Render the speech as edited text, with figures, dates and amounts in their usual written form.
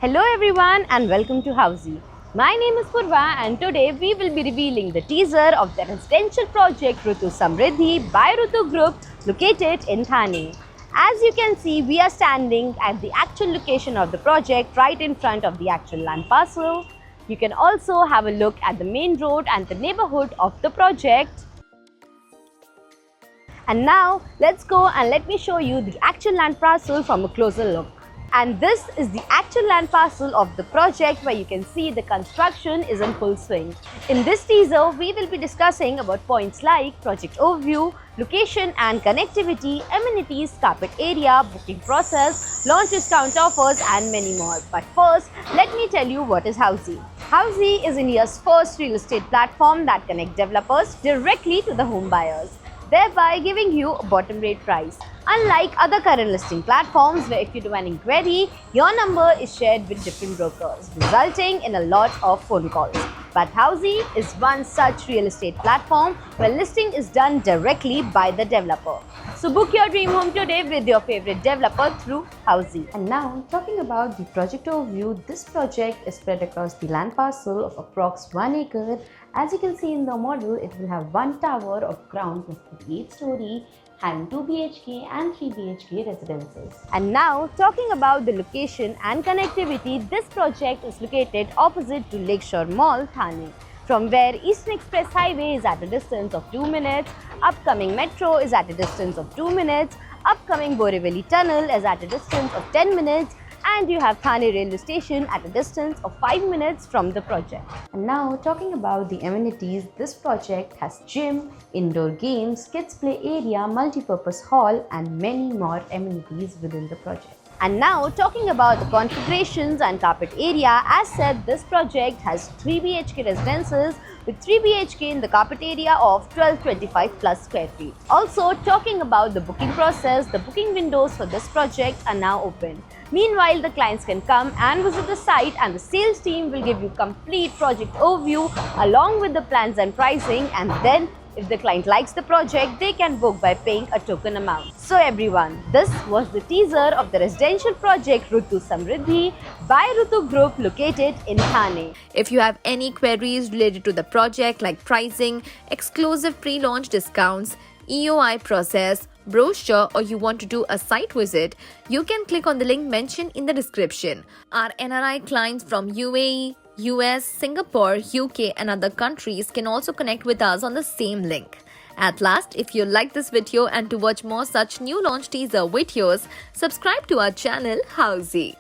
Hello everyone and welcome to Housey. My name is Purva and today we will be revealing the teaser of the residential project Rutu Samriddhi by Rutu Group located in Thane. As you can see, we are standing at the actual location of the project right in front of the actual land parcel. You can also have a look at the main road and the neighborhood of the project. And now let's go and let me show you the actual land parcel from a closer look. And this is the actual land parcel of the project where you can see the construction is in full swing. In this teaser, we will be discussing about points like project overview, location and connectivity, amenities, carpet area, booking process, launch discount offers and many more. But first, let me tell you what is Housey. Housey is India's first real estate platform that connects developers directly to the home buyers, thereby giving you a bottom rate price. Unlike other current listing platforms where if you do an inquiry, your number is shared with different brokers, resulting in a lot of phone calls. But Housey is one such real estate platform where listing is done directly by the developer. So book your dream home today with your favorite developer through Housey. And now, talking about the project overview, this project is spread across the land parcel of approx 1 acre. As you can see in the model, it will have one tower of ground plus 38 story, having 2 BHK and 3 BHK residences. And now, talking about the location and connectivity, this project is located opposite to Lakeshore Mall, Thane, from where Eastern Express Highway is at a distance of 2 minutes, upcoming metro is at a distance of 2 minutes, upcoming Borivali Tunnel is at a distance of 10 minutes, and you have Thane railway station at a distance of 5 minutes from the project. And now, talking about the amenities, this project has gym, indoor games, kids play area, multi-purpose hall and many more amenities within the project. And now, talking about the configurations and carpet area, as said, this project has 3 BHK residences with 3 BHK in the carpet area of 1225 plus square feet. Also, talking about the booking process, the booking windows for this project are now open. Meanwhile, the clients can come and visit the site and the sales team will give you complete project overview along with the plans and pricing, and then if the client likes the project, they can book by paying a token amount. So everyone, this was the teaser of the residential project Rutu Samriddhi by Rutu Group located in Thane. If you have any queries related to the project like pricing, exclusive pre-launch discounts, EOI process, brochure, or you want to do a site visit, you can click on the link mentioned in the description. Our NRI clients from UAE, US, Singapore, UK and other countries can also connect with us on the same link. At last, if you like this video and to watch more such new launch teaser videos, subscribe to our channel Housey.